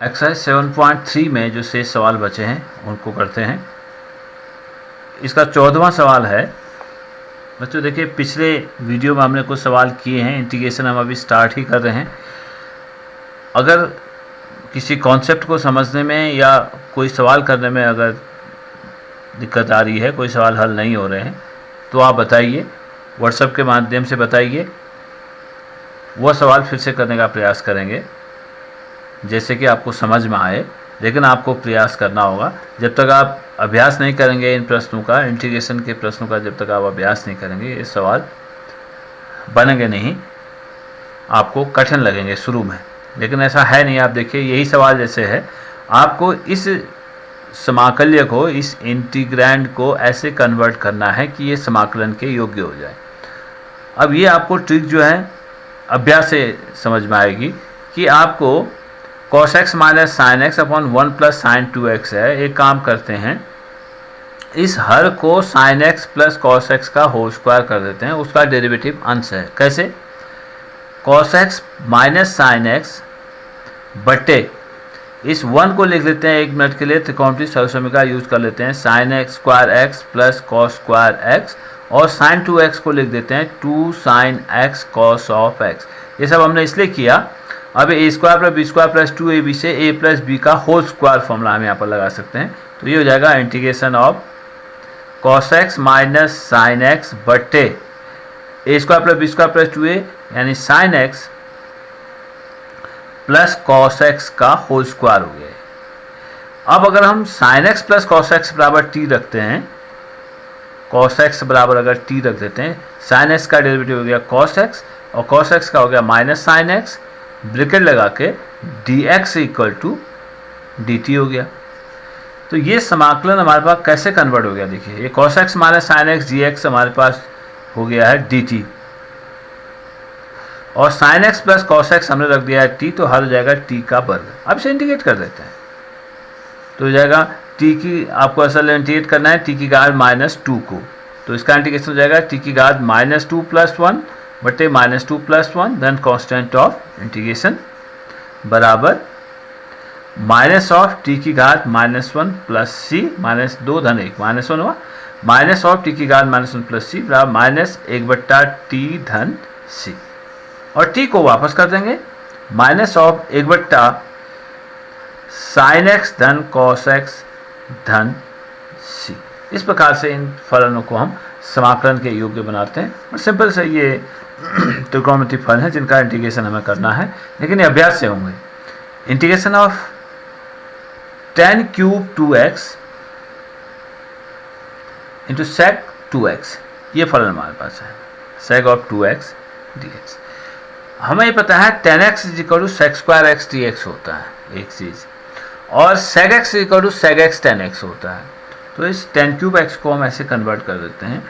Exercise 7.3 में जो शेष सवाल बचे हैं उनको करते हैं। इसका 14वां सवाल है। बच्चों देखिए, पिछले वीडियो में हमने कुछ सवाल किए हैं, इंटीग्रेशन हम अभी स्टार्ट ही कर रहे हैं। अगर किसी कॉन्सेप्ट को समझने में या कोई सवाल करने में अगर दिक्कत आ रही है, कोई सवाल हल नहीं हो रहे हैं, तो आप बताइए, व्हाट्सएप के माध्यम से बताइए। वह सवाल फिर से करने का प्रयास करेंगे जैसे कि आपको समझ में आए, लेकिन आपको प्रयास करना होगा। जब तक आप अभ्यास नहीं करेंगे इन प्रश्नों का, इंटीग्रेशन के प्रश्नों का जब तक आप अभ्यास नहीं करेंगे, ये सवाल बनेंगे नहीं, आपको कठिन लगेंगे शुरू में। लेकिन ऐसा है नहीं। आप देखिए, यही सवाल जैसे है, आपको इस समाकल्य को, इस इंटीग्रैंड को ऐसे कन्वर्ट करना है कि ये समाकलन के योग्य हो जाए। अब ये आपको ट्रिक जो है अभ्यास से समझ में आएगी कि आपको cos x minus sine x upon 1 plus sine 2x है। एक काम करते हैं, इस हर को sine x plus cos x का होल स्क्वायर कर देते हैं, उसका डेरिवेटिव अंश है। कैसे? cos x minus sine x बटे इस 1 को लिख लेते हैं 1 मिनट के लिए, त्रिकोणमितीय सरलसमीकरण का यूज कर लेते हैं, sine x square x plus cos square x, और साइन 2x को लिख देते हैं 2 sine x cos of x. ये सब हमने इसलिए किया, अब a square plus b square plus 2ab से a प्लस बी का होल स्क्वायर फॉर्मूला हम यहाँ पर लगा सकते हैं। तो ये हो जाएगा integration of cos x minus sine x बटे a square plus b square plus 2a यानी sine x plus cos x का होल स्क्वायर हो गया। अब अगर हम sine x plus cos x बराबर टी रखते हैं, कॉस एक्स बराबर अगर टी रख देते हैं, साइन एक्स का डेरिवेटिव हो गया कॉस एक्स और कॉस एक्स का हो गया माइनस साइन एक्स, ब्रैकेट लगा के dx इक्वल टू dt हो गया। तो ये समाकलन हमारे पास कैसे कन्वर्ट हो गया? देखिए, ये cos x minus sine x dx हमारे पास हो गया है dt, और sine x plus cos x हमने रख दिया है t, तो हल हो जाएगा t का वर्ग। अब इसे इंटीग्रेट कर देते हैं, तो हो जाएगा t की, आपको असल इंटीग्रेट करना है t की घात माइनस 2 को, तो इसका इंटीग्रेशन हो जाएगा t की घात माइनस 2 प्लस 1 बटे minus 2 plus 1, then constant of integration बराबर माइनस ऑफ टी की घात माइनस 1 प्लस सी माइनस 2 धन 1 माइनस 1 हुआ, माइनस ऑफ टी की घात माइनस 1 प्लस सी बराबर माइनस 1 बट्टा टी धन सी, और टी को वापस कर देंगे, माइनस ऑफ 1 बट्टा साइन एक्स धन कॉस एक्स धन सी। इस प्रकार से इन फलनों को हम समाकलन के योग्य बनाते हैं। और सिंपल से ये त्रिकोणमितीय फल है जिनका इंटीग्रेशन हमें करना है, लेकिन ये अभ्यास से होंगे। Integration of tan cube 2x into sec 2x, ये फलन हमारे पास है, sec ऑफ 2x dx। हमें ये पता है tan x is equal to sec square x dx होता है एक चीज, और sec x is equal to sec x tan x होता है। तो इस tan क्यूब x को हम ऐसे कन्वर्ट कर देते हैं,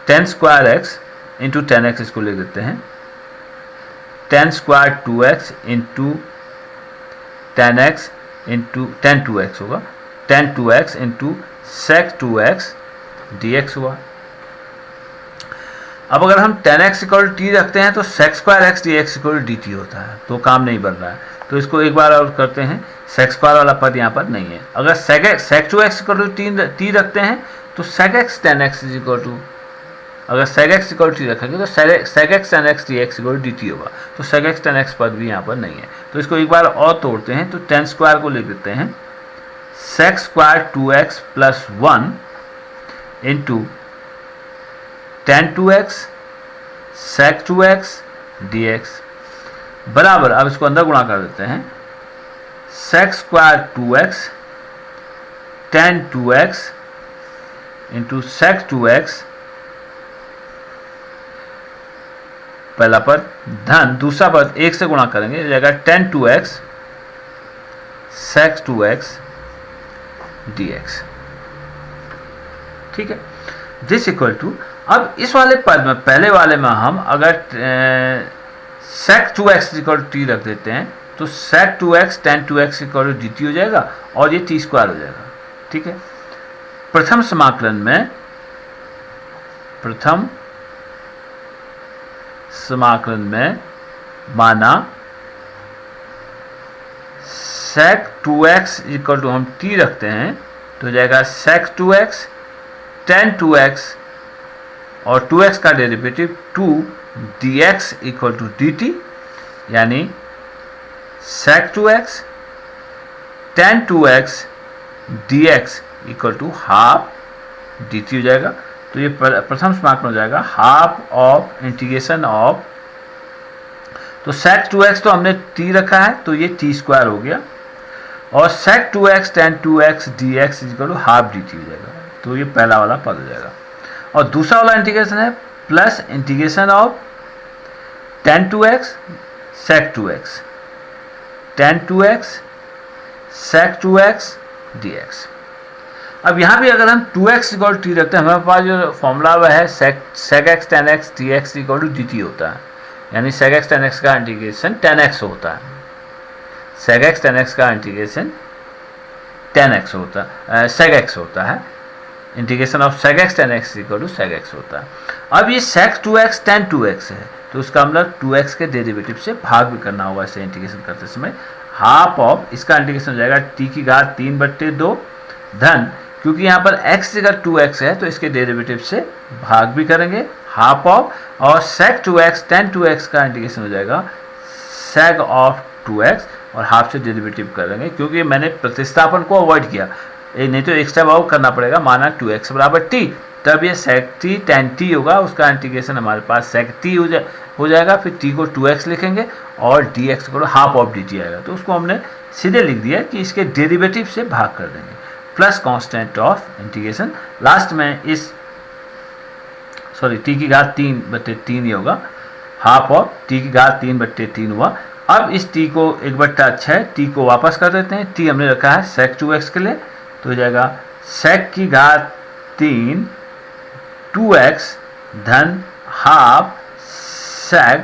tan square x into tan x, इसको लिख देते हैं tan square 2x into tan x into tan 2x होगा, tan 2x into sec 2x dx हुआ। अब अगर हम tan x इक्वल t रखते हैं तो sec square x dx equal dt होता है, तो काम नहीं बन रहा है। तो इसको एक बार और करते हैं, sec स्क्वायर वाला पद यहाँ पर नहीं है। अगर sec 2x equal to t रखते हैं तो sec x tan x is equal to, अगर sec x इक्वल t रखेंगे तो sec x tan x dx equal dt होगा, तो sec x tan x पद भी यहाँ पर नहीं है। तो इसको एक बार और तोड़ते हैं, तो tan स्क्वायर को लिख देते हैं sec square 2x plus 1 into tan 2x sec 2x dx बराबर, अब इसको अंदर गुणा कर देते हैं, sec square 2x tan 2x into sec 2x, पहला पद धन दूसरा पद 1 से गुणा करेंगे, हो जाएगा tan 2x sec 2x dx। ठीक है, दिस इक्वल टू, अब इस वाले पद में, पहले वाले में हम अगर sec 2x equal to t रख देते हैं तो sec 2x tan 2x equal to dt हो जाएगा, और ये t स्क्वायर हो जाएगा। ठीक है, प्रथम समाकलन में माना sec 2x इक्वल टू हम t रखते हैं तो हो जाएगा sec 2x tan 2x और 2x का derivative 2 dx equal to dt, यानी sec 2x tan 2x dx equal to half dt हो जाएगा। तो ये प्रथम समाकलन हो जाएगा हाफ ऑफ इंटीग्रेशन ऑफ, तो sec 2x तो हमने t रखा है तो ये t स्क्वायर हो गया और sec 2x tan 2x dx equal to half dt हो जाएगा। तो ये पहला वाला पद हो जाएगा। और दूसरा वाला इंटीग्रेशन है plus integration of tan 2x sec 2x tan 2x sec 2x dx। अब यहाँ भी अगर हम 2x इक्वल टी रखते हैं, हमारे पास जो फॉर्मूला वह है sec x tan x dx equal to dt होता है, यानी sec x tan x का इंटीग्रेशन tan x होता है, sec x tan x का इंटीग्रेशन tan x होता है, sec x होता है, integration of sec x tan x equal to sec x होता है। अब ये sec 2x tan 2x है तो उसका मतलब 2x के डेरिवेटिव से भाग भी करना होगा इसे इंटीग्रेशन करते समय। हाफ ऑफ इसका इंटीग्रेशन हो जाएगा t की घात 3/2 धन, क्योंकि यहाँ पर x जगह 2x है तो इसके डेरिवेटिव से भाग भी करेंगे हाफ ऑफ, और sec 2x tan 2x का इंटीग्रेशन हो जाएगा sec ऑफ 2x और हाफ से डेरिवेटिव करेंगे, क्योंकि मैंने प्रतिस्थापन को अवॉइड किया, नहीं तो एक स्टेप और करना पड़ेगा। माना 2x बराबर t, तब ये sec t tan t होगा, उसका इंटीग्रेशन हमारे पास sec t हो जाएगा, फिर t को 2x लिखेंगे और dx को हाफ ऑफ dt आएगा, तो उसको हमने सीधे लिख दिया कि इसके डेरिवेटिव से भाग कर देंगे plus constant of integration. Last में इस t की घात 3/3 ही होगा, हाफ ऑफ t की घात 3/3 हुआ। अब इस t को 1/6 t को वापस कर देते हैं, t हमने रखा है sec 2x के लिए, तो हो जाएगा sec की घात 3 2x धन हाफ sec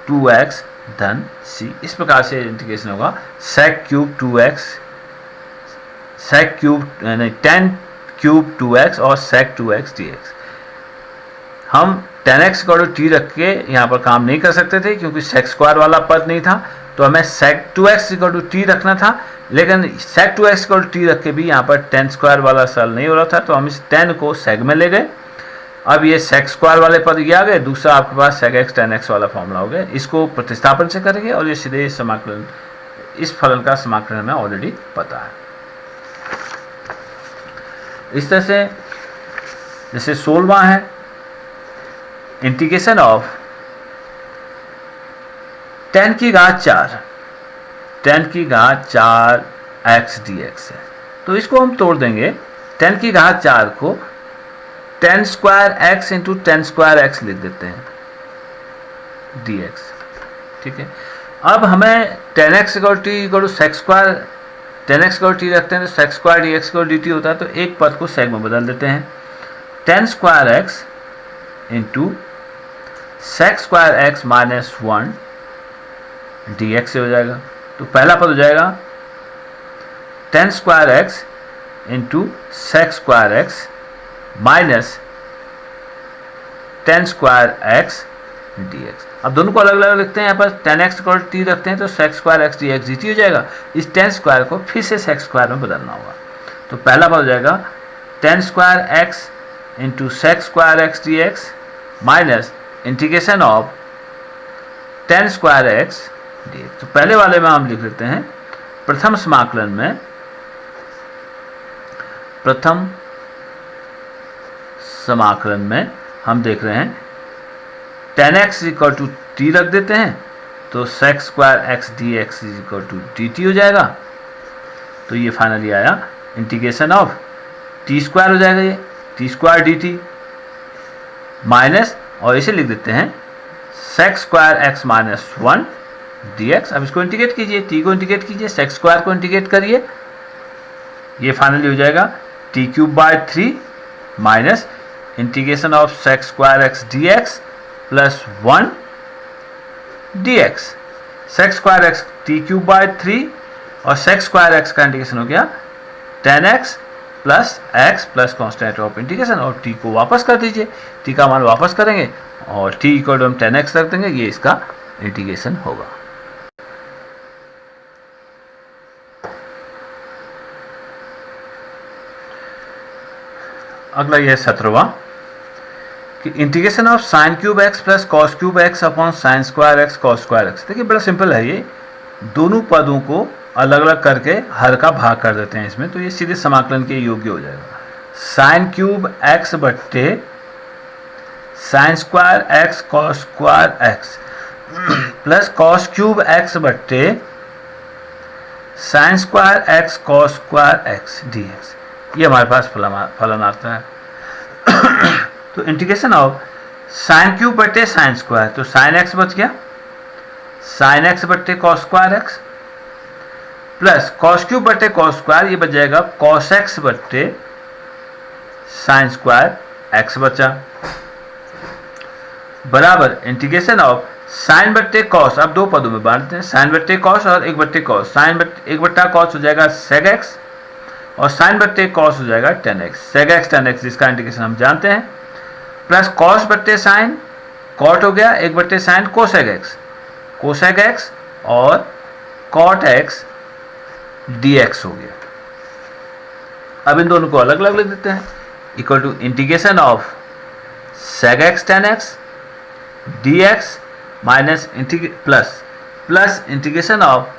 2x धन c। इस प्रकार से इंटीग्रेशन होगा sec cube 2x sec cube नहीं tan क्यूब 2x और sec 2x dx। हम tan x को t रख के यहाँ पर काम नहीं कर सकते थे क्योंकि sec स्क्वायर वाला पद नहीं था, तो हमें sec 2x t रखना था, लेकिन sec 2x t रख के भी यहाँ पर tan स्क्वायर वाला सॉल्व नहीं हो रहा था, तो हम इस tan को sec में ले गए। अब ये sec स्क्वायर वाले पद ये आ गए, दूसरा आपके पास sec x tan x वाला फॉर्मूला हो गया। इसको प्रतिस्थापन से करेंगे और ये सीधे समाकलन, इस फलन का समाकलन हमें ऑलरेडी पता है। इस तरह से जैसे 16वां है इंटीग्रेशन ऑफ tan की घात 4 x dx है, तो इसको हम तोड़ देंगे। tan की घात 4 को tan square x into tan square x लिख देते हैं dx, ठीक है। अब हमें tan x equal to sec square, tan x t रखते हैं तो sec स्क्वायर dx dt होता है, तो एक पद को sec में बदल देते हैं, tan square x into sec square x minus 1 dx से हो जाएगा। तो पहला पद हो जाएगा tan square x into sec square x minus tan square x dx। अब दोनों को अलग अलग लिखते हैं, यहाँ पर tan x t रखते हैं तो sec square x dx dt हो जाएगा। इस tan स्क्वायर को फिर से sec स्क्वायर में बदलना होगा, तो पहला पद हो जाएगा tan square x into sec square x dx minus integration of tan square x dx। तो पहले वाले में हम लिख लेते हैं प्रथम समाकलन में, हम देख रहे हैं tan x equal to t रख देते हैं तो sec square x dx equal to dt हो जाएगा। तो ये फाइनली आया इंटीग्रेशन ऑफ t स्क्वायर हो जाएगा, ये t स्क्वायर dt माइनस, और इसे लिख देते हैं sec square x minus 1 dx। अब इसको इंटीग्रेट कीजिए, t को इंटीग्रेट कीजिए, sec स्क्वायर को इंटीग्रेट करिए, ये फाइनली हो जाएगा t cube by 3 minus integration of sec square x dx plus 1 dx। sec square x t cube by 3 और sec स्क्वायर x का इंटीग्रेशन हो गया tan x plus constant of integration, और t को वापस कर दीजिए, t का मान वापस करेंगे और t इक्वल टू हम tan x रख देंगे, ये इसका इंटीग्रेशन होगा। अगला यह 17वां कि integration of sine cube x plus cos cube x upon sine square x cos square x. देखिए बड़ा सिंपल है ये, दोनों पदों को अलग अलग करके हर का भाग कर देते हैं इसमें, तो ये सीधे समाकलन के योग्य हो जाएगा। साइन क्यूब एक्स बट्टे sine square x cos square x plus cos cube x बट्टे sine square x cos square x d x, ये हमारे पास फलन आता है। तो इंटीग्रेशन ऑफ साइन क्यूब बट्टे साइन स्क्वायर, तो साइन एक्स बच गया, साइन एक्स बट्टे cos square x plus cos cube बट्टे कॉस स्क्वायर, ये बच जाएगा कॉस एक्स बट्टे साइन स्क्वायर एक्स बचा, बराबर इंटीग्रेशन ऑफ साइन बट्टे कॉस, अब दो पदों में बांटते हैं, साइन बट्टे कॉस और एक बट्टे कॉस, साइन बट्टे एक बट्टा कॉस हो जाएगा सेक एक्स और साइन बट्टे कॉस हो जाएगा tan x, sec x tan x, जिसका इंटीग्रेशन हम जानते हैं, प्लस कॉस बट्टे साइन कॉट हो गया, एक बट्टे sine cosec x, cosec x और कॉट एक्स डी एक्स हो गया। अब इन दोनों को अलग अलग लिख देते हैं, equal to integration of sec x tan x d x minus plus integration of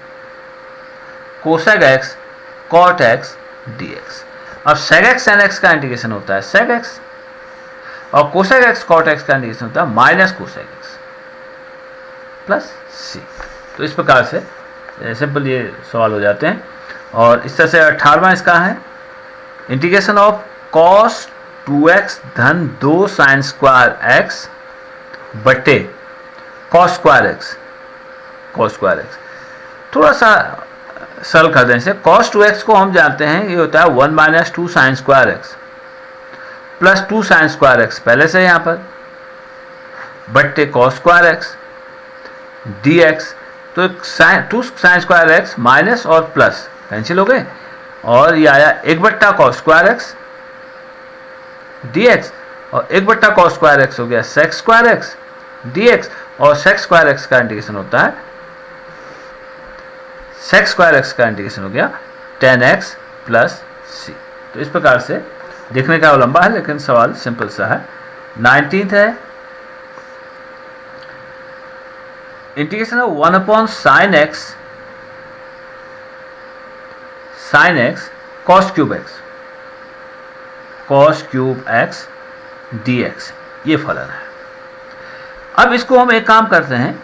cosec x cot x d x. अब सेक एक्स टेन एक्स का इंटीग्रेशन होता है सेक एक्स और कोसेक एक्स कॉट एक्स का integration होता है minus cosec x plus सी। तो इस प्रकार से सिंपल ये सवाल हो जाते हैं। और इस तरह से 18वां इसका है इंटीग्रेशन ऑफ कॉस 2x धन 2 साइन स्क्वायर एक्स बटे cos square x, cos square x थोड़ा सा सरल कर दें इसे। कॉस 2x को हम जानते हैं ये होता है 1 minus 2 sine square x plus 2 sine square x पहले से यहाँ पर बट्टे cos square x d x. तो 2 साइन स्क्वायर एक्स माइनस और प्लस कैंसिल हो गए और ये आया 1 बट्टा cos square x d x और 1 बट्टा कॉस स्क्वायर एक्स हो गया sec square x d x और सेक स्क्वायर एक्स का इंटीग्रेशन होता है, सेक स्क्वायर एक्स का इंटीग्रेशन हो गया 10x प्लस सी। तो इस प्रकार से देखने का लंबा है लेकिन सवाल सिंपल सा है। 19th है integration of 1 upon sign x cos cube x d x, ये फलन है। अब इसको हम एक काम करते हैं,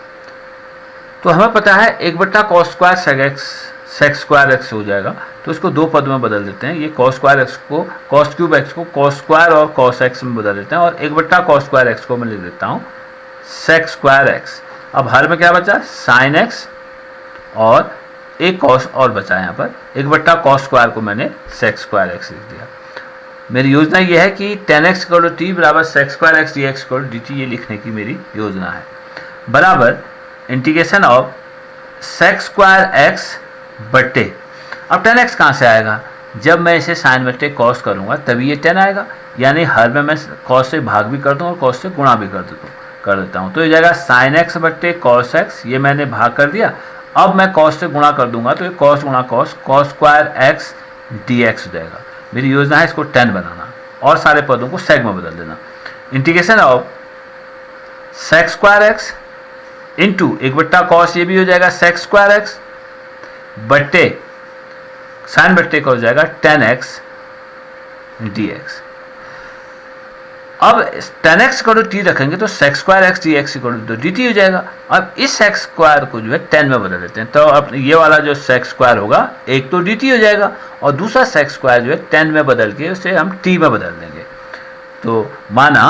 तो हमें पता है 1 बट्टा cos square sec square x हो जाएगा, तो इसको दो पद में बदल देते हैं। ये कॉस स्क्वायर एक्स को कॉस क्यूब एक्स को कॉस स्क्वायर और कॉस एक्स में बदल देते हैं और 1 बट्टा कॉस स्क्वायर एक्स को मैं लिख देता हूँ सेक स्क्वायर एक्स। अब हर में क्या बचा साइन एक्स और एक कॉस और बचा यहाँ पर 1 बट्टा कॉस स्क्वायर को मैंने सेक स्क्वायर एक्स लिख दिया। मेरी योजना ये है कि 10x = t बराबर sec square x d x dt, ये लिखने की मेरी योजना है, बराबर integration of sec square x बट्टे, अब 10x कहाँ से आएगा, जब मैं इसे साइन बट्टे कॉस करूँगा तभी ये 10 आएगा, यानी हर में मैं कॉस से भाग भी कर दूँ और कॉस से गुणा भी कर देता हूँ। तो ये जाएगा साइन एक्स बट्टे कॉस एक्स, ये मैंने भाग कर दिया। अब मैं कॉस से गुणा कर दूंगा तो ये कॉस गुणा cos square x d x हो जाएगा। मेरी योजना है इसको 10 बनाना और सारे पदों को सेक में बदल देना। Integration of sec square x into 1 बट्टा कॉस, ये भी हो जाएगा सेक स्क्वायर एक्स बट्टे साइन बट्टे का हो जाएगा 10x dx। अब 10x को t रखेंगे तो sec square x d x तो dt हो जाएगा। अब इस सेक स्क्वायर को जो है 10 में बदल देते हैं, तो अब ये वाला जो सेक स्क्वायर होगा एक तो dt हो जाएगा और दूसरा सेक स्क्वायर जो है 10 में बदल के उसे हम t में बदल देंगे। तो माना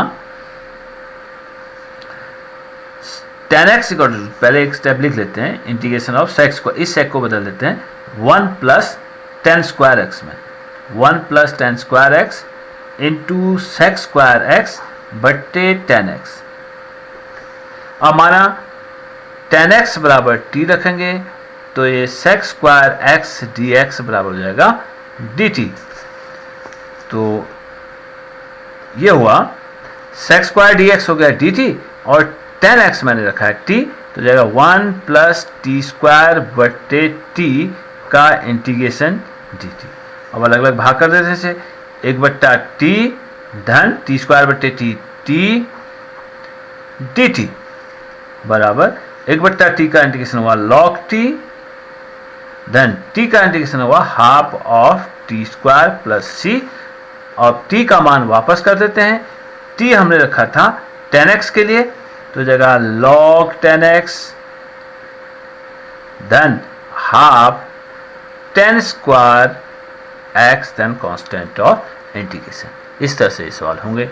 10x पहले एक स्टेप लिख लेते हैं, इंटीग्रेशन ऑफ सेक को, इस सेक को बदल देते हैं 1 प्लस 10 स्क्वायर एक्स में, 1 plus 10 square x into sec square x बट्टे 10x। अब माना 10x बराबर t रखेंगे तो ये sec square x d x बराबर हो जाएगा dt। तो ये हुआ सेक स्क्वायर डी एक्स हो गया dt और 10x मैंने रखा है t, तो जाएगा 1 प्लस टी स्क्वायर बट्टे t का इंटीग्रेशन dt। अब अलग अलग भाग कर देते हैं, 1 बट्टा टी धन टी स्क्वायर बट्टे टी टी डी टी बराबर 1/t का इंटीग्रेशन हुआ log t, धन t का इंटीग्रेशन हुआ half of t square plus c, और t का मान वापस कर देते हैं। t हमने रखा था 10x के लिए, तो जगह log 10x धन हाफ 10 स्क्वायर x धन कांस्टेंट ऑफ इंटीग्रेशन। इस तरह से ये सवाल होंगे।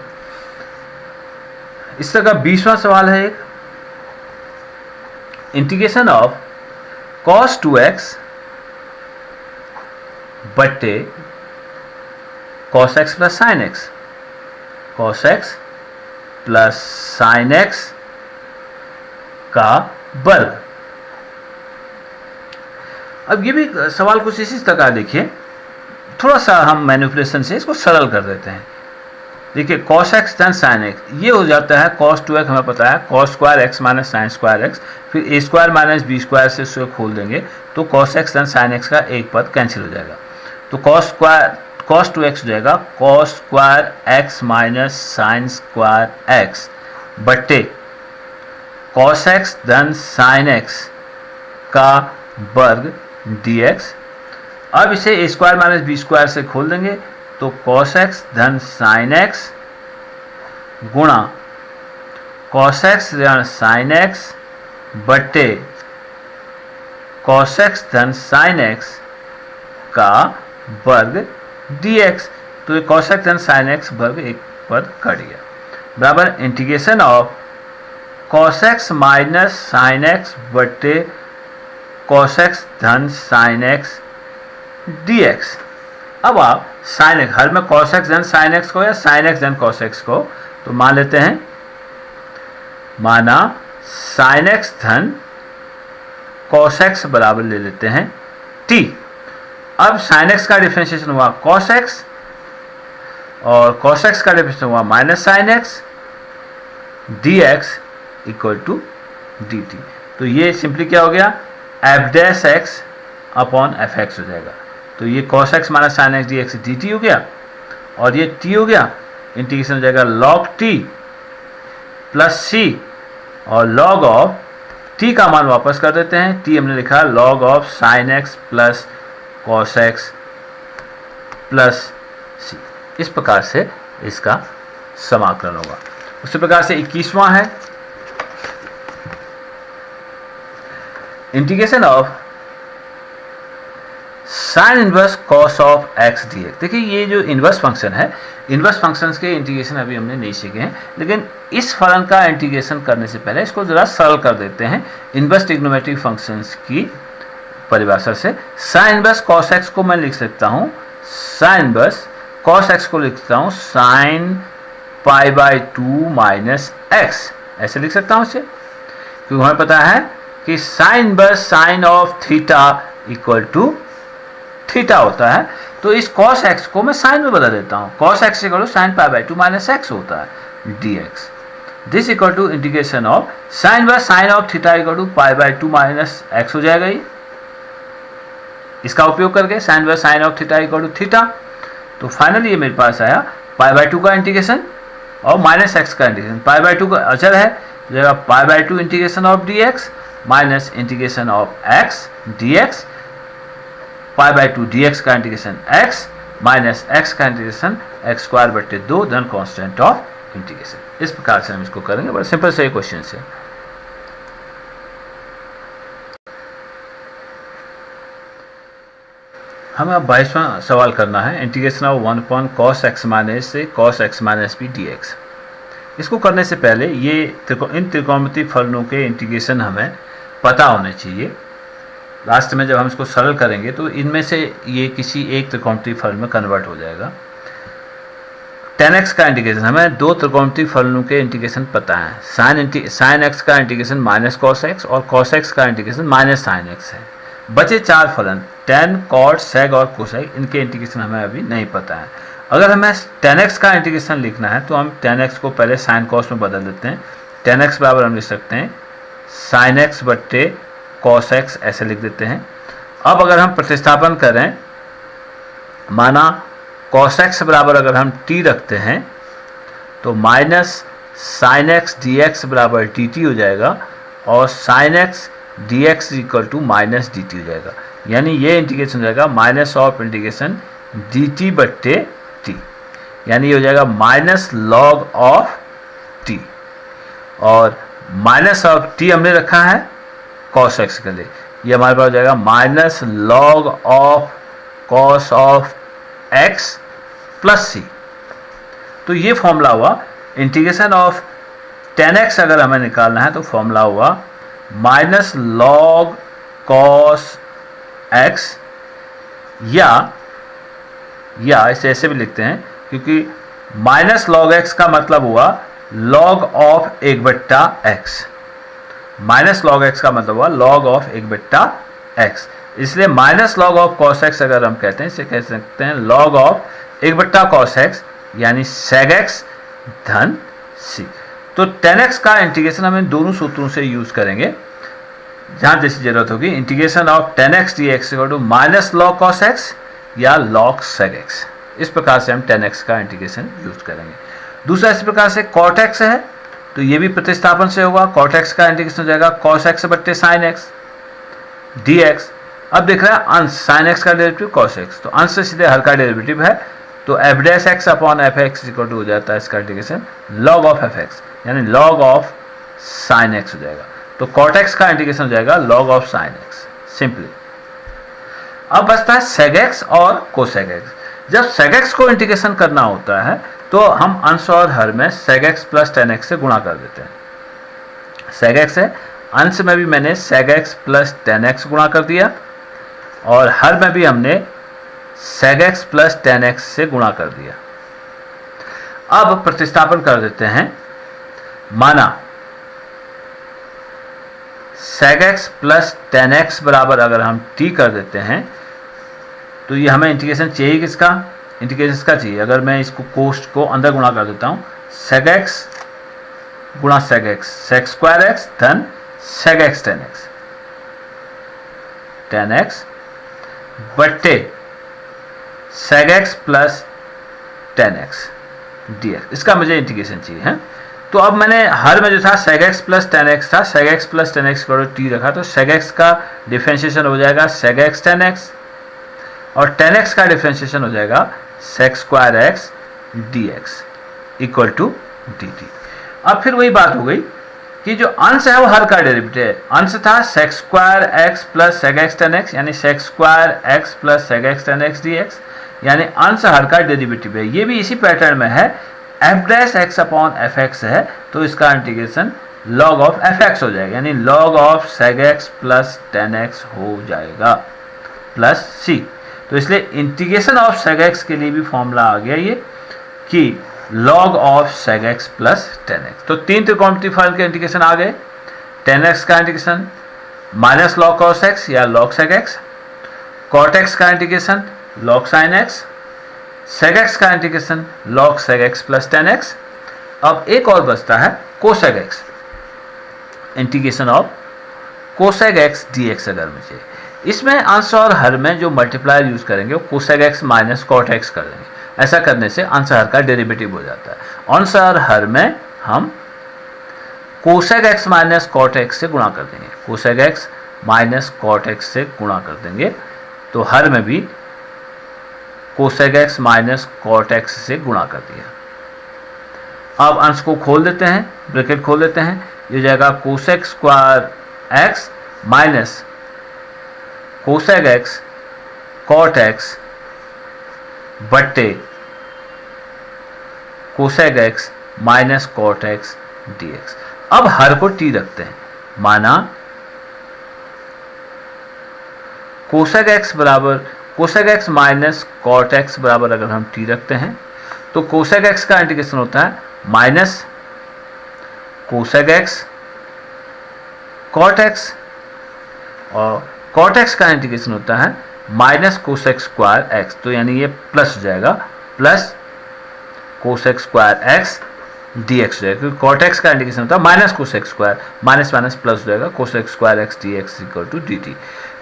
इस तरह का 20वां सवाल है एक, इंटीग्रेशन ऑफ cos 2x बट्टे cos x plus sin x, cos x plus sin x का वर्ग। अब ये भी सवाल कुछ इसी तरह का, देखिए थोड़ा सा हम मैनिपुलेशन से इसको सरल कर देते हैं। देखिए cos x धन sin x, ये हो जाता है cos 2x, हमें पता है cos square x minus sine square x, फिर a square minus b square से उसको खोल देंगे तो cos x धन sin x का एक पद कैंसिल हो जाएगा, तो cos 2x हो जाएगा cos square x minus sine square x बट्टे cos x धन sin x का वर्ग dx। अब इसे a square minus b square से खोल देंगे तो cos x धन sin x गुणा cos x धन sin x बट्टे cos x धन sin x का वर्ग dx। तो ये cos x धन sin x वर्ग एक पद कट गया, बराबर integration of cos x minus sin x बट्टे cos x धन sin x dx। अब आप sin x, हर में cos x धन sin x को या sin x धन cos x को तो मान लेते हैं, माना sin x धन cos x बराबर ले लेते हैं t। अब sin x का डिफरेंशिएशन हुआ cos x और cos x का डिफरेंशिएशन हुआ minus sin x dx equal to dt। तो ये सिंपली क्या हो गया, f dash x upon f x हो जाएगा। तो ये cos x minus sine x d x d t हो गया और ये t हो गया, इंटीग्रेशन हो जाएगा log t प्लस c और log ऑफ t का मान वापस कर देते हैं, t हमने लिखा log of sine x plus cos x plus c। इस प्रकार से इसका समाकलन होगा। उसी प्रकार से 21वां है, integration of sine inverse cos of x d x. देखिए ये जो इनवर्स फंक्शन है, इनवर्स फंक्शंस के इंटीग्रेशन अभी हमने नहीं सीखे हैं, लेकिन इस फलन का इंटीग्रेशन करने से पहले इसको ज़रा सरल कर देते हैं इनवर्स ट्रिग्नोमेट्रिक फंक्शंस की परिभाषा से। साइन इनवर्स कॉस एक्स को मैं लिख सकता हूँ, साइन इनवर्स कॉस एक्स को लिखता हूँ sign pi by 2 minus x, ऐसे लिख सकता हूँ इसे, क्योंकि हमें पता है कि sine inverse sine of theta equal to theta होता है। तो इस cos x को मैं साइन में बदल देता हूँ, cos x equal to sine pi by 2 minus x होता है dx। This equal to integration of sine inverse sine of theta equal to pi by 2 minus x हो जाएगा ये, इसका उपयोग करके sine inverse sine of theta equal to theta. तो finally ये मेरे पास आया पाई बाई 2 का इंटीग्रेशन और माइनस एक्स का इंटीग्रेशन। पाई बाई 2 का अचर है, जगह पाई by 2 integration of dx minus integration of x dx, pi by 2 dx का इंटीग्रेशन x माइनस x का इंटीग्रेशन x स्क्वायर बट्टे 2 धन कांस्टेंट ऑफ इंटीग्रेशन। इस प्रकार से हम इसको करेंगे, बड़ा सिंपल से क्वेश्चन से। हमें अब 22वां सवाल करना है, integration of 1 upon cos x minus से cos x minus b dx। इसको करने से पहले ये इन त्रिकोणमितीय फलनों के इंटीग्रेशन हमें पता होने चाहिए। लास्ट में जब हम इसको सरल करेंगे तो इनमें से ये किसी एक त्रिकोणमितीय फलन में कन्वर्ट हो जाएगा। 10x का इंटीग्रेशन, हमें दो त्रिकोणमितीय फलनों के इंटीग्रेशन पता है, साइन x का इंटीग्रेशन माइनस कॉस x और कॉस x का इंटीग्रेशन माइनस साइन x है। बचे चार फलन tan, cot, sec और cosec, इनके इंटीग्रेशन हमें अभी नहीं पता है। अगर हमें tan x का इंटीग्रेशन लिखना है तो हम tan x को पहले sin cos में बदल देते हैं। tan x बराबर हम लिख सकते हैं sin x बट्टे cos x, ऐसे लिख देते हैं। अब अगर हम प्रतिस्थापन करें, माना cos x बराबर अगर हम t रखते हैं तो minus sine x d x बराबर डी टी हो जाएगा और sine x d x equal to minus d t हो जाएगा। यानी ये इंटीग्रेशन हो जाएगा minus of integration d t बट्टे टी, यानी ये हो जाएगा माइनस लॉग ऑफ टी, और माइनस ऑफ टी हमने रखा है कॉस एक्स के लिए, ये हमारे पास हो जाएगा minus log of cos of x plus सी। तो ये फॉर्मूला हुआ इंटीग्रेशन ऑफ टेन एक्स। अगर हमें निकालना है तो फॉर्मूला हुआ माइनस लॉग कॉस एक्स, या इसे ऐसे भी लिखते हैं क्योंकि माइनस लॉग एक्स का मतलब हुआ लॉग ऑफ एक बट्टा एक्स, माइनस लॉग एक्स का मतलब हुआ लॉग ऑफ एक बट्टा एक्स, इसलिए minus log of cos x अगर हम कहते हैं इसे कह सकते हैं लॉग ऑफ एक बट्टा कॉस एक्स, यानी सेग एक्स धन सी। तो टेन एक्स का इंटीग्रेशन हम इन दोनों सूत्रों से यूज करेंगे जहां जैसी जरूरत होगी। Integration of tan x d x equal to minus log cos x या लॉग सेग एक्स, इस प्रकार से हम टेन एक्स का इंटीग्रेशन यूज करेंगे। दूसरा इस प्रकार से कॉट एक्स है तो ये भी प्रतिस्थापन से होगा, कॉट एक्स का इंटीग्रेशन हो जाएगा कॉस एक्स बट्टे साइन एक्स डी एक्स। अब देख रहा है अंश साइन एक्स का डेरिवेटिव कॉस एक्स, तो अंश से सीधे हर का डेरिवेटिव है तो f dash x upon f x equal to हो जाता है इसका integration log of f x, यानी लॉग ऑफ साइन एक्स हो जाएगा। तो कॉट एक्स का इंटीग्रेशन हो जाएगा log of sine x simply. अब बचता है सेग एक्स और कोसेग एक्स। जब सेग एक्स को इंटीग्रेशन करना होता है तो हम अंश और हर में सेग एक्स प्लस टेन एक्स से गुणा कर देते हैं। सेग एक्स है, अंश में भी मैंने सेग एक्स प्लस टेन एक्स गुणा कर दिया और हर में भी हमने सेग एक्स प्लस टेन एक्स से गुणा कर दिया। अब प्रतिस्थापन कर देते हैं, माना सेग एक्स प्लस टेन एक्स बराबर अगर हम टी कर देते हैं तो ये हमें इंटीग्रेशन चाहिए किसका, इंटीग्रेशन इसका चाहिए। अगर मैं इसको कोस्ट को अंदर गुणा कर देता हूं, सेग एक्स गुणा sec x, sec square x धन sec x tan x, tan x बट्टे sec x plus tan x d x, इसका मुझे इंटीग्रेशन चाहिए है। तो अब मैंने हर में जो था sec x plus tan x था, sec x plus tan x पर टी रखा, तो सेग एक्स का डिफ्रेंशिएशन हो जाएगा सेग एक्स टेन एक्स और टेन एक्स का डिफ्रेंशिएशन हो जाएगा sec square x d x equal to d t. अब फिर वही बात हो गई कि जो अंश है वो हर का डेरिवेटिव है। अंश था sec square x plus sec x tan x, यानी sec square x plus sec x tan x d x, यानी अंश हर का डेरिवेटिव है। ये भी इसी पैटर्न में है, F dash x upon f x है तो इसका integration log of f x हो जाएगा, यानी log of sec x plus tan x हो जाएगा प्लस सी। तो इसलिए इंटीग्रेशन ऑफ सेग एक्स के लिए भी फॉर्मूला आ गया ये कि log of sec x plus tan x. तो तीन त्रिकोणमितीय फलन के इंटीग्रेशन आ गए, टेन एक्स का integration minus log cos x या log sec x, cot x का integration log sine x, sec x का integration log sec x plus tan x. अब एक और बचता है cosec x, integration of cosec x d x. अगर मुझे इसमें अंश और हर में जो मल्टीप्लायर यूज करेंगे वो कोसेग एक्स माइनस कॉट एक्स कर देंगे। ऐसा करने से अंश हर का डेरिवेटिव हो जाता है। अंश और हर में हम कोसेग एक्स माइनस कॉट एक्स से गुणा कर देंगे, कोसेग एक्स माइनस कॉट एक्स से गुणा कर देंगे, तो हर में भी कोसेग एक्स माइनस कॉट एक्स से गुणा कर दिया। अब अंश को खोल देते हैं, ब्रैकेट खोल देते हैं, ये जाएगा cosec square x minus cosec x cot x बट्टे cosec x minus cot x d x. अब हर को टी रखते हैं, माना कोसेग एक्स बराबर कोसेग एक्स माइनस कॉट एक्स बराबर अगर हम टी रखते हैं तो कोसेग एक्स का इंटीग्रेशन होता है minus cosec x cot x और कॉट एक्स का इंटीग्रेशन होता है माइनस कोसेक स्क्वायर एक्स, तो यानी ये प्लस हो जाएगा, plus cosec square x d x हो जाएगा, क्योंकि कॉट एक्स का इंटीग्रेशन होता है minus cosec square, minus minus plus हो जाएगा, cosec square x d x equal to d t.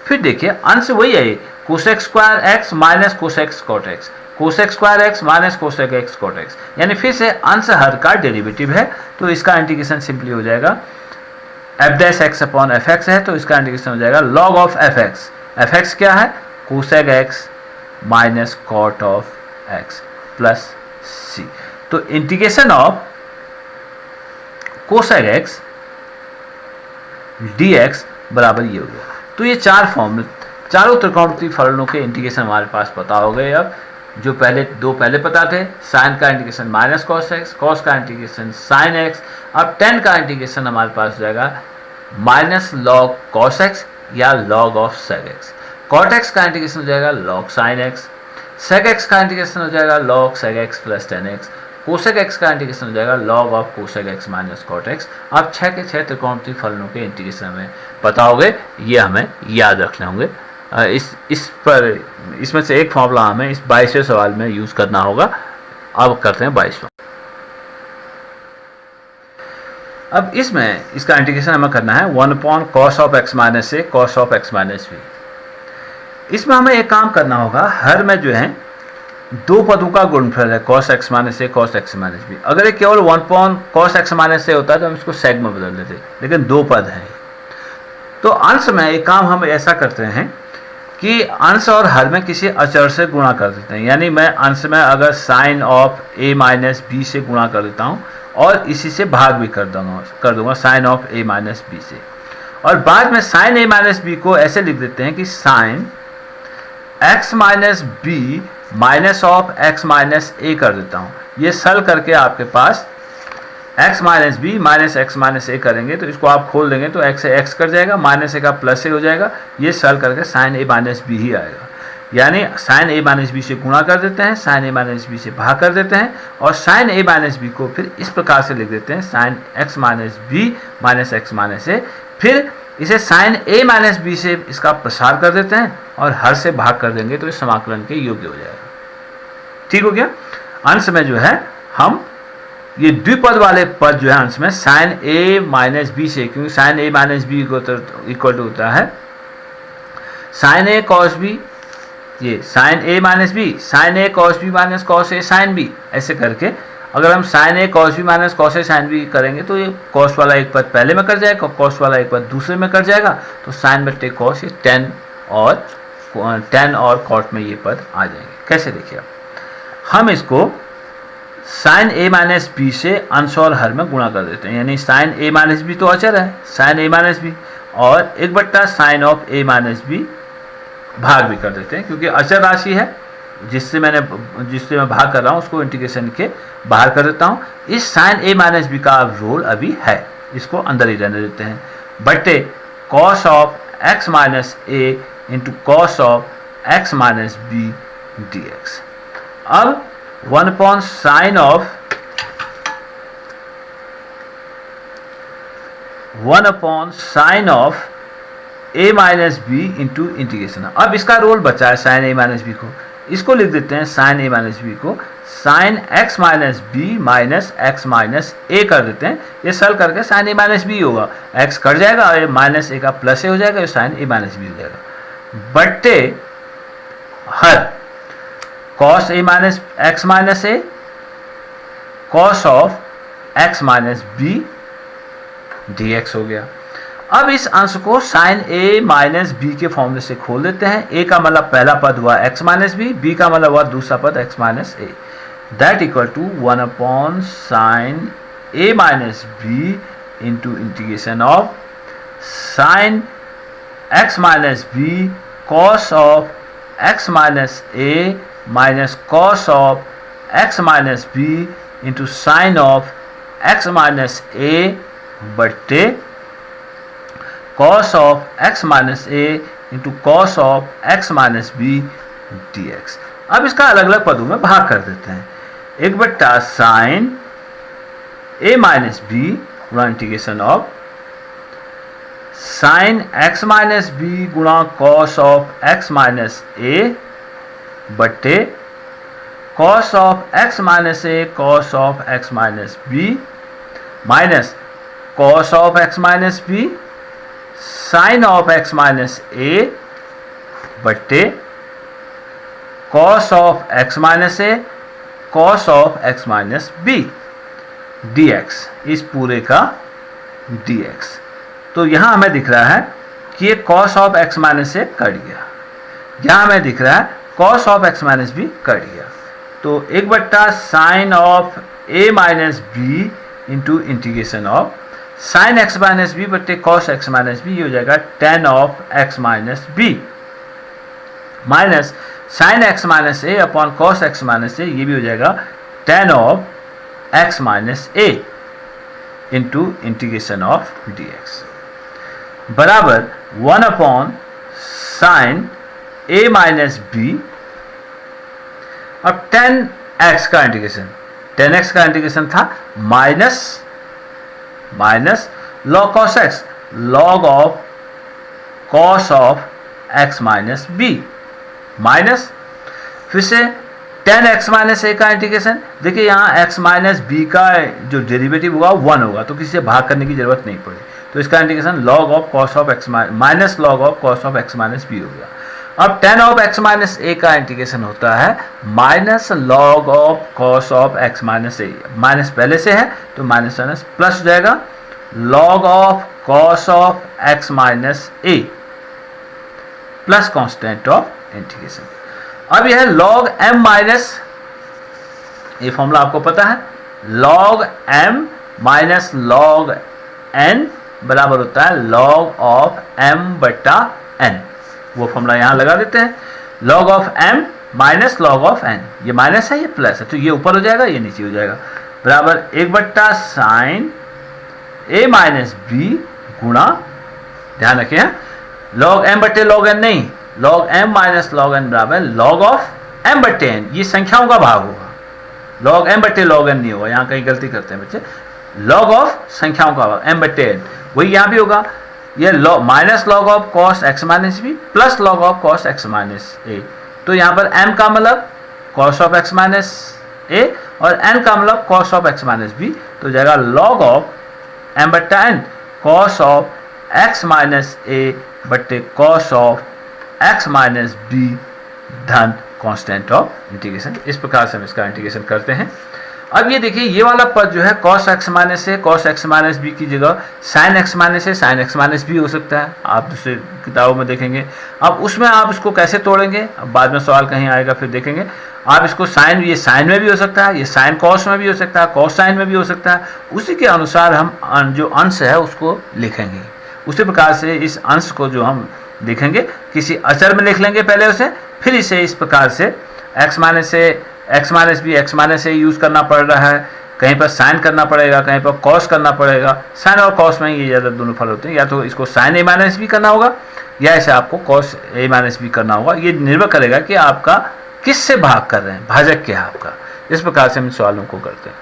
फिर देखिए अंश वही है, cosec square x minus cosec cot x, cosec square x minus cosec x cot x, यानी फिर से अंश हर का डेरिवेटिव है, तो इसका इंटीग्रेशन सिंपली हो जाएगा f dash x upon f x है, तो इसका इंटीग्रेशन हो जाएगा log of f x. F x क्या है? Cosec x minus cot of x plus सी। तो integration of cosec x d x बराबर ये हो गया। तो ये चारों त्रिकोणमितीय फलनों के इंटीग्रेशन हमारे पास पता हो गए। अब जो पहले पता थे, साइन का integration minus cos x, cos का इंटीग्रेशन साइन एक्स, अब टेन का इंटीग्रेशन हमारे पास हो जाएगा माइनस लॉग कॉस एक्स या log of sec x, cot x का इंटीग्रेशन हो जाएगा log sine x, sec x का इंटीग्रेशन हो जाएगा log sec x plus tan x, cosec x का इंटीग्रेशन हो जाएगा log of cosec x minus cot x. अब 6 के 6 त्रिकोणमितीय फलनों के इंटीग्रेशन हमें पता हो गए, ये हमें याद रखने होंगे। इसमें से एक फॉर्मूला हमें इस 22वें सवाल में यूज करना होगा। अब करते हैं 22वां। अब इसमें इसका इंटीग्रेशन हमें करना है 1 upon cos of x minus a cos of x minus b. इसमें हमें एक काम करना होगा, हर में जो है दो पदों का गुणनफल है cos x minus a cos x minus B. अगर ये केवल 1 अपॉन कॉस एक्स माइनस ए होता है तो हम इसको सेग में बदल देते, लेकिन दो पद हैं। तो अंश में एक काम हम ऐसा करते हैं कि अंश और हर में किसी अचर से गुणा कर देते हैं, यानी मैं अंश में अगर sine of a minus b से गुणा कर देता हूँ और इसी से भाग भी कर दूंगा sine of a minus b से, और बाद में साइन ए माइनस बी को ऐसे लिख देते हैं कि sine x minus b minus of x minus a कर देता हूँ। ये सल करके आपके पास x minus b minus x minus a करेंगे, तो इसको आप खोल देंगे तो एक्स से एक्स कर जाएगा, माइनस ए का प्लस ए हो जाएगा, ये सल करके साइन ए माइनस बी ही आएगा। यानी साइन ए माइनस बी से गुणा कर देते हैं, साइन ए माइनस बी से भाग कर देते हैं, और साइन ए माइनस बी को फिर इस प्रकार से लिख देते हैं sine x minus b minus x minus a. फिर इसे साइन ए माइनस बी से इसका प्रसार कर देते हैं और हर से भाग कर देंगे तो इस समाकलन के योग्य हो जाएगा। ठीक हो गया। अंश में जो है हम ये द्विपद वाले पद जो है अंश में साइन ए माइनस बी से, क्योंकि sine a minus b equal to होता है साइन ए कॉस बी, ये sine a minus b sine a cos b minus cos a sine b, ऐसे करके अगर हम sine a cos b minus cos a sine b करेंगे तो ये कॉस वाला एक पद पहले में कर जाएगा, कॉस वाला एक पद दूसरे में कर जाएगा, तो साइन बटे कॉस ये टेन और कॉट में ये पद आ जाएंगे। कैसे देखिए, हम इसको साइन ए माइनस बी से अंश और हर में गुणा कर देते हैं, यानी साइन ए माइनस बी तो अचर है, साइन ए माइनस बी और एक बट्टा sine of a minus b भाग भी कर देते हैं, क्योंकि अचर राशि है जिससे मैं भाग कर रहा हूँ उसको इंटीग्रेशन के बाहर कर देता हूँ। इस साइन ए माइनस बी का रोल अभी है, इसको अंदर ही रहने देते हैं, बट्टे cos of x minus a into cos of x minus b d x. अब 1 upon sine of a minus b into integration. अब इसका रोल बचा है साइन ए माइनस बी को, इसको लिख देते हैं साइन ए माइनस बी को sine x minus b minus x minus a कर देते हैं, ये सल करके साइन ए माइनस बी होगा, एक्स कट जाएगा और माइनस ए का प्लस ए हो जाएगा, ये साइन ए माइनस बी हो जाएगा, बट्टे हर cos a minus x minus a cos of x minus b d x हो गया। अब इस अंश को साइन ए माइनस बी के फॉर्मूले से खोल देते हैं, ए का मतलब पहला पद हुआ एक्स माइनस बी, बी का मतलब हुआ दूसरा पद x minus a, that equal to 1 upon sine a minus b into integration of sine x minus b cos of x minus a minus cos of x minus b into sine of x minus a बट्टे cos of x minus a into cos of x minus b d x. अब इसका अलग अलग पदों में भाग कर देते हैं, एक बट्टा साइन ए माइनस बी गुणा integration of sine x minus b गुणा cos of x minus a बट्टे cos of x minus a cos of x minus b minus cos of x minus b sine of x minus a बट्टे cos of x minus a cos of x minus b dx, इस पूरे का dx। तो यहाँ हमें दिख रहा है कि ये cos of x minus a कट गया, यहाँ हमें दिख रहा है cos of x minus b कट गया। तो 1/, sine of a minus b into integration of sine x minus b बटे कॉस एक्स माइनस बी, ये हो जाएगा tan of x minus b minus sine x minus a upon cos x minus a, ये भी हो जाएगा tan of x minus a into integration of dx बराबर 1 upon sine a minus b. अब tan x का integration, tan x का integration था minus log cos x, log of cos of x minus b minus फिर से tan x minus a का integration. देखिए यहाँ x माइनस बी का जो डेरिवेटिव होगा 1 होगा, तो किसी से भाग करने की जरूरत नहीं पड़ी, तो इसका integration log of cos of x minus log of cos of x minus b हो गया। अब tan of x minus a का इंटीग्रेशन होता है minus log of cos of x minus a, minus पहले से है तो माइनस माइनस प्लस हो जाएगा log of cos of x minus A plus constant of integration. अब यह log m माइनस, ये फॉर्मूला आपको पता है, log m minus log n बराबर होता है log ऑफ m बटा n। वो फॉर्मूला यहाँ लगा देते हैं, log of m minus log of n, ये माइनस है ये प्लस है, तो ये ऊपर हो जाएगा ये नीचे हो जाएगा, बराबर 1/, साइन a माइनस बी गुणा, ध्यान रखिए log m बटे log n नहीं, log m minus log n बराबर log ऑफ m बटे n, ये संख्याओं का भाग होगा, log m बटे log n नहीं होगा, यहाँ कहीं गलती करते हैं बच्चे, log ऑफ संख्याओं का भाग m बटे n, वही यहाँ भी होगा, ये minus log of cos x minus b plus log of cos x minus a. तो यहाँ पर m का मतलब cos of x minus a और n का मतलब cos of x minus b, तो जाएगा log ऑफ m बट्टा n cos of x minus a बट्टे cos of x minus b धन कांस्टेंट ऑफ इंटीग्रेशन। इस प्रकार से हम इसका इंटीग्रेशन करते हैं। अब ये देखिए ये वाला पद जो है cos x माइनस ए cos x माइनस बी की जगह sin x माइनस ए sin x माइनस बी हो सकता है, आप दूसरे किताबों में देखेंगे। अब उसमें आप इसको कैसे तोड़ेंगे, अब बाद में सवाल कहीं आएगा फिर देखेंगे। आप इसको साइन, ये साइन में भी हो सकता है, ये साइन कॉस में भी हो सकता है, कॉस साइन में भी हो सकता है, उसी के अनुसार हम जो अंश है उसको लिखेंगे। उसी प्रकार से इस अंश को जो हम लिखेंगे किसी अचर में लिख लेंगे पहले उसे, फिर इसे इस प्रकार से x minus a x minus b x minus a use करना पड़ रहा है, कहीं पर साइन करना पड़ेगा, कहीं पर कॉस करना पड़ेगा। साइन और कॉस में ये ज़्यादा दोनों फल होते हैं, या तो इसको साइन ए माइनस बी करना होगा या ऐसे आपको कॉस ए माइनस बी करना होगा। ये निर्भर करेगा कि आपका किससे भाग कर रहे हैं, भाजक क्या है आपका। इस प्रकार से हम सवालों को करते हैं।